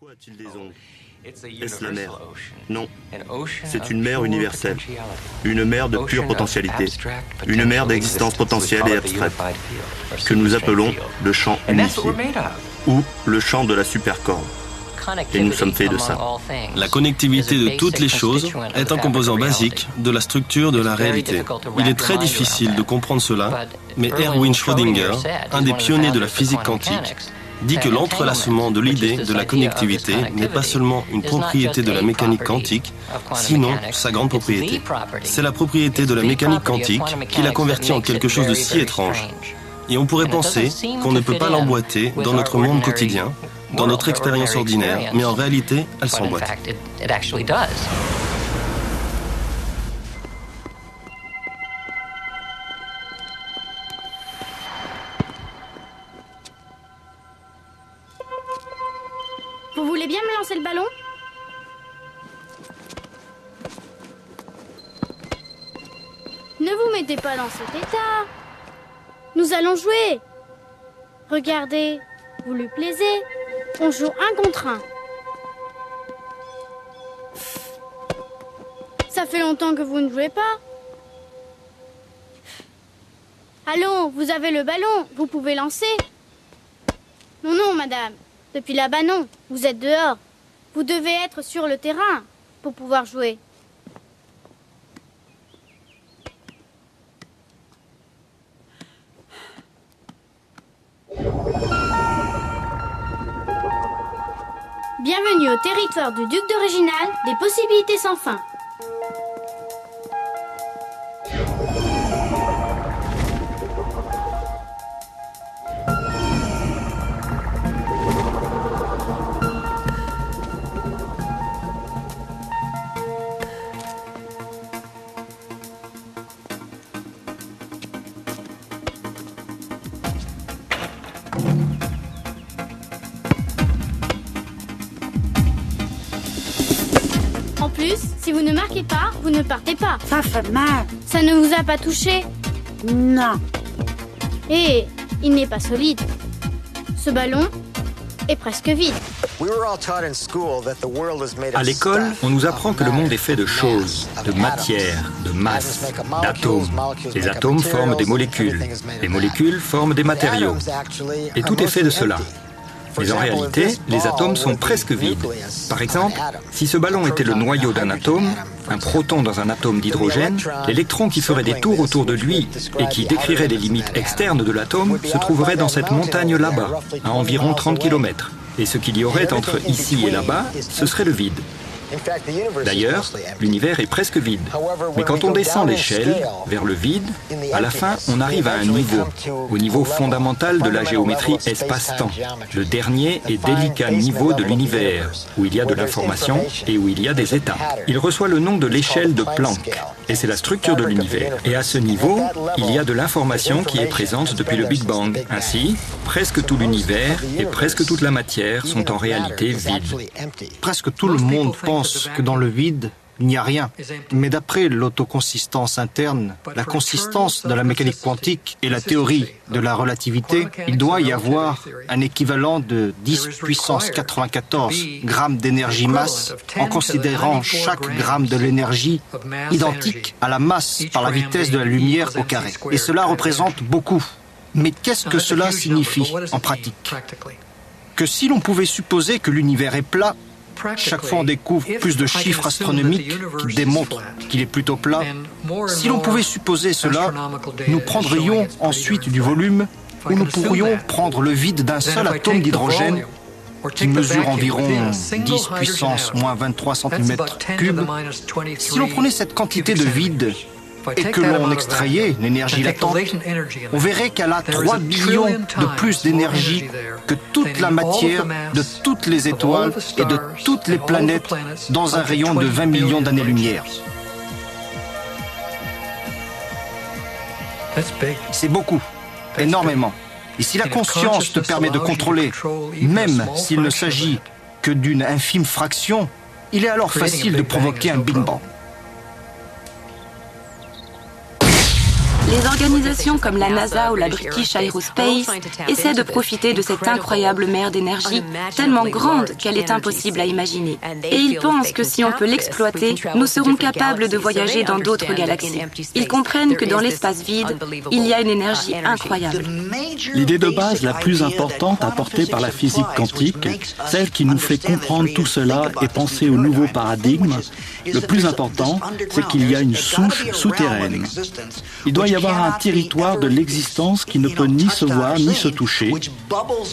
Pourquoi a-t-il des ongles? Est-ce la mer? Non, c'est une mer universelle, une mer de pure potentialité, une mer d'existence potentielle et abstraite, que nous appelons le champ unifié, ou le champ de la supercorde. Et nous sommes faits de ça. La connectivité de toutes les choses est un composant basique de la structure de la réalité. Il est très difficile de comprendre cela, mais Erwin Schrödinger, un des pionniers de la physique quantique, dit que l'entrelacement de l'idée de la connectivité n'est pas seulement une propriété de la mécanique quantique, sinon sa grande propriété. C'est la propriété de la mécanique quantique qui l'a convertie en quelque chose de si étrange. Et on pourrait penser qu'on ne peut pas l'emboîter dans notre monde quotidien, dans notre expérience ordinaire, mais en réalité, elle s'emboîte. Vous voulez bien me lancer le ballon? Ne vous mettez pas dans cet état. Nous allons jouer. Regardez, vous lui plaisez. On joue 1 contre 1. Ça fait longtemps que vous ne jouez pas. Allons, vous avez le ballon, vous pouvez lancer. Non, non, madame. Depuis là-bas, non. Vous êtes dehors. Vous devez être sur le terrain pour pouvoir jouer. Bienvenue au territoire du duc de Réginal, des possibilités sans fin. En plus, si vous ne marquez pas, vous ne partez pas. Ça fait mal. Ça ne vous a pas touché? Non. Et il n'est pas solide. Ce ballon est presque vide. À l'école, on nous apprend que le monde est fait de choses, de matière, de masse, d'atomes. Les atomes forment des molécules. Les molécules forment des matériaux. Et tout est fait de cela. Mais en réalité, les atomes sont presque vides. Par exemple, si ce ballon était le noyau d'un atome, un proton dans un atome d'hydrogène, l'électron qui ferait des tours autour de lui et qui décrirait les limites externes de l'atome se trouverait dans cette montagne là-bas, à environ 30 km. Et ce qu'il y aurait entre ici et là-bas, ce serait le vide. D'ailleurs, l'univers est presque vide. Mais quand on descend l'échelle, vers le vide, à la fin, on arrive à un niveau, au niveau fondamental de la géométrie espace-temps, le dernier et délicat niveau de l'univers, où il y a de l'information et où il y a des états. Il reçoit le nom de l'échelle de Planck, et c'est la structure de l'univers. Et à ce niveau, il y a de l'information qui est présente depuis le Big Bang. Ainsi, presque tout l'univers et presque toute la matière sont en réalité vides. Presque tout le monde pense que dans le vide, il n'y a rien. Mais d'après l'autoconsistance interne, la consistance de la mécanique quantique et la théorie de la relativité, il doit y avoir un équivalent de 10 puissance 94 grammes d'énergie-masse en considérant chaque gramme de l'énergie identique à la masse par la vitesse de la lumière au carré. Et cela représente beaucoup. Mais qu'est-ce que cela signifie en pratique? Que si l'on pouvait supposer que l'univers est plat, chaque fois on découvre plus de chiffres astronomiques qui démontrent qu'il est plutôt plat. Si l'on pouvait supposer cela, nous prendrions ensuite du volume où nous pourrions prendre le vide d'un seul atome d'hydrogène qui mesure environ 10 puissance moins 23 cm3. Si l'on prenait cette quantité de vide et que l'on extrayait l'énergie latente, on verrait qu'elle a 3 billions de plus d'énergie que toute la matière de toutes les étoiles et de toutes les planètes dans un rayon de 20 millions d'années-lumière. C'est beaucoup, énormément. Et si la conscience te permet de contrôler, même s'il ne s'agit que d'une infime fraction, il est alors facile de provoquer un Big Bang. Les organisations comme la NASA ou la British Aerospace essaient de profiter de cette incroyable mer d'énergie, tellement grande qu'elle est impossible à imaginer. Et ils pensent que si on peut l'exploiter, nous serons capables de voyager dans d'autres galaxies. Ils comprennent que dans l'espace vide, il y a une énergie incroyable. L'idée de base la plus importante apportée par la physique quantique, celle qui nous fait comprendre tout cela et penser au nouveau paradigme, le plus important, c'est qu'il y a une souche souterraine. Il doit y avoir un territoire de l'existence qui ne peut ni se voir ni se toucher,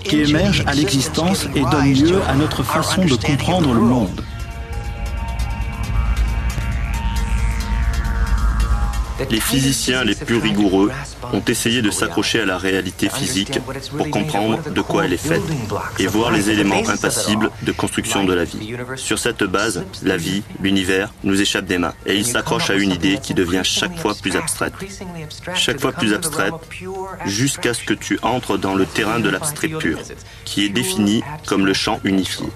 qui émerge à l'existence et donne lieu à notre façon de comprendre le monde. Les physiciens les plus rigoureux ont essayé de s'accrocher à la réalité physique pour comprendre de quoi elle est faite et voir les éléments impassibles de construction de la vie. Sur cette base, la vie, l'univers, nous échappent des mains et ils s'accrochent à une idée qui devient chaque fois plus abstraite. Chaque fois plus abstraite, jusqu'à ce que tu entres dans le terrain de l'abstrait pur, qui est défini comme le champ unifié.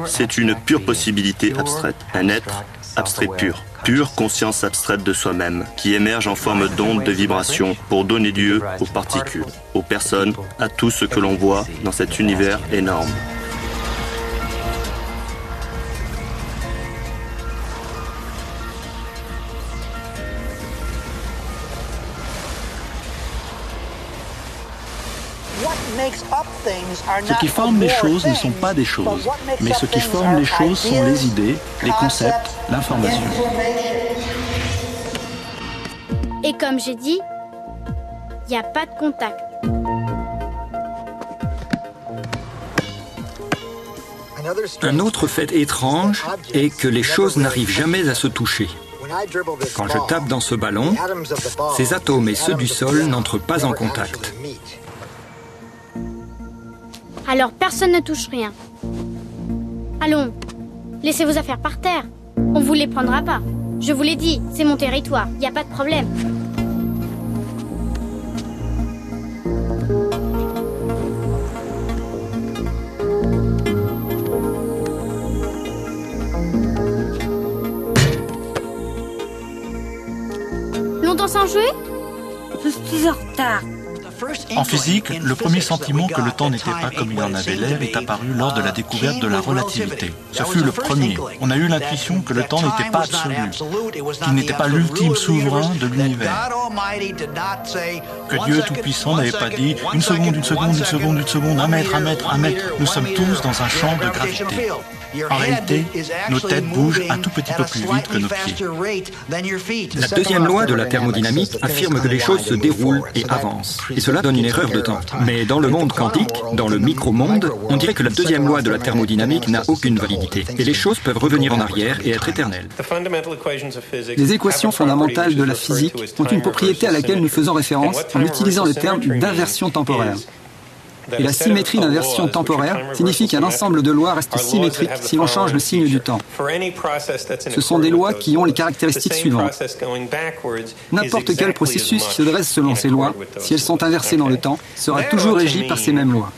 C'est une pure possibilité abstraite, un être abstrait pur. Pure conscience abstraite de soi-même, qui émerge en forme d'ondes de vibration pour donner lieu aux particules, aux personnes, à tout ce que l'on voit dans cet univers énorme. Ce qui forme les choses ne sont pas des choses, mais ce qui forme les choses sont les idées, les concepts, l'information. Et comme j'ai dit, il n'y a pas de contact. Un autre fait étrange est que les choses n'arrivent jamais à se toucher. Quand je tape dans ce ballon, ces atomes et ceux du sol n'entrent pas en contact. Alors personne ne touche rien. Allons, laissez vos affaires par terre. On vous les prendra pas. Je vous l'ai dit, c'est mon territoire, il n'y a pas de problème. Longtemps sans jouer ? Je suis en retard. En physique, le premier sentiment que le temps n'était pas comme il en avait l'air est apparu lors de la découverte de la relativité. Ce fut le premier. On a eu l'intuition que le temps n'était pas absolu, qu'il n'était pas l'ultime souverain de l'univers. Que Dieu Tout-Puissant n'avait pas dit « une seconde, une seconde, une seconde, une seconde, un mètre, un mètre, un mètre ». Nous sommes tous dans un champ de gravité. En réalité, nos têtes bougent un tout petit peu plus vite que nos pieds. La deuxième loi de la thermodynamique affirme que les choses se déroulent et avancent. Et cela donne une erreur de temps. Mais dans le monde quantique, dans le micro-monde, on dirait que la deuxième loi de la thermodynamique n'a aucune validité. Et les choses peuvent revenir en arrière et être éternelles. Les équations fondamentales de la physique ont une propriété à laquelle nous faisons référence en utilisant le terme d'inversion temporaire. Et la symétrie d'inversion temporaire signifie qu'un ensemble de lois reste symétrique si l'on change le signe du temps. Ce sont des lois qui ont les caractéristiques suivantes. N'importe quel processus qui se dresse selon ces lois, si elles sont inversées dans le temps, sera toujours régi par ces mêmes lois.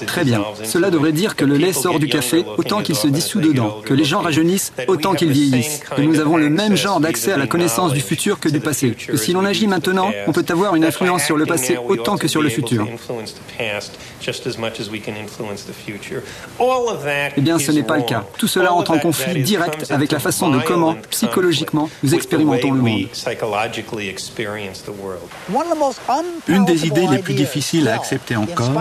Très bien. Cela devrait dire que le lait sort du café autant qu'il se dissout dedans, que les gens rajeunissent autant qu'ils vieillissent, que nous avons le même genre d'accès à la connaissance du futur que du passé, que si l'on agit maintenant, on peut avoir une influence sur le passé autant que sur le futur. Eh bien, ce n'est pas le cas. Tout cela entre en conflit direct avec la façon de comment, psychologiquement, nous expérimentons le monde. Une des idées les plus difficiles à accepter encore,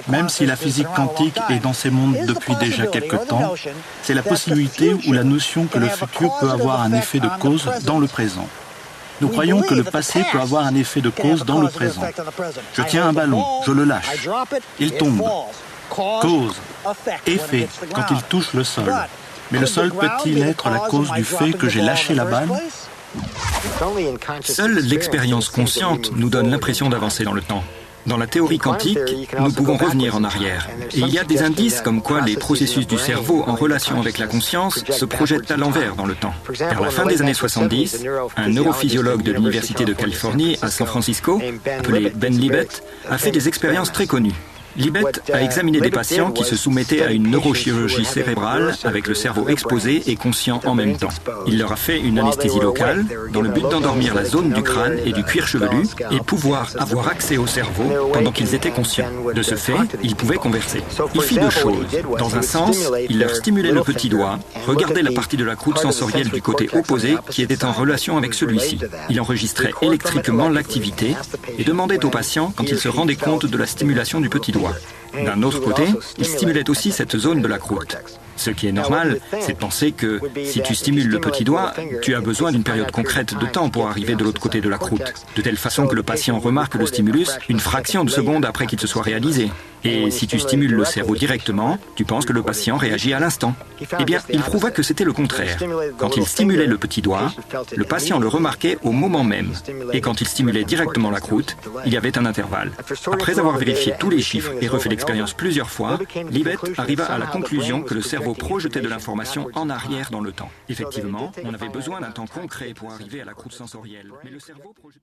même si la physique quantique est dans ces mondes depuis déjà quelque temps, c'est la possibilité ou la notion que le futur peut avoir un effet de cause dans le présent. Nous croyons que le passé peut avoir un effet de cause dans le présent. Je tiens un ballon, je le lâche. Il tombe. Cause, effet, quand il touche le sol. Mais le sol peut-il être la cause du fait que j'ai lâché la balle ? Seule l'expérience consciente nous donne l'impression d'avancer dans le temps. Dans la théorie quantique, nous pouvons revenir en arrière. Et il y a des indices comme quoi les processus du cerveau en relation avec la conscience se projettent à l'envers dans le temps. Vers la fin des années 70, un neurophysiologue de l'Université de Californie à San Francisco, appelé Ben Libet, a fait des expériences très connues. Libet a examiné des patients qui se soumettaient à une neurochirurgie cérébrale avec le cerveau exposé et conscient en même temps. Il leur a fait une anesthésie locale dans le but d'endormir la zone du crâne et du cuir chevelu et pouvoir avoir accès au cerveau pendant qu'ils étaient conscients. De ce fait, ils pouvaient converser. Il fit deux choses. Dans un sens, il leur stimulait le petit doigt, regardait la partie de la croûte sensorielle du côté opposé qui était en relation avec celui-ci. Il enregistrait électriquement l'activité et demandait aux patients quand ils se rendaient compte de la stimulation du petit doigt. D'un autre côté, il stimulait aussi cette zone de la croûte. Ce qui est normal, c'est de penser que si tu stimules le petit doigt, tu as besoin d'une période concrète de temps pour arriver de l'autre côté de la croûte, de telle façon que le patient remarque le stimulus une fraction de seconde après qu'il se soit réalisé. Et si tu stimules le cerveau directement, tu penses que le patient réagit à l'instant. Eh bien, il prouva que c'était le contraire. Quand il stimulait le petit doigt, le patient le remarquait au moment même. Et quand il stimulait directement la croûte, il y avait un intervalle. Après avoir vérifié tous les chiffres et refait l'expérience plusieurs fois, Libet arriva à la conclusion que le cerveau projetait de l'information en arrière dans le temps. Effectivement, on avait besoin d'un temps concret pour arriver à la croûte sensorielle, mais le cerveau projetait...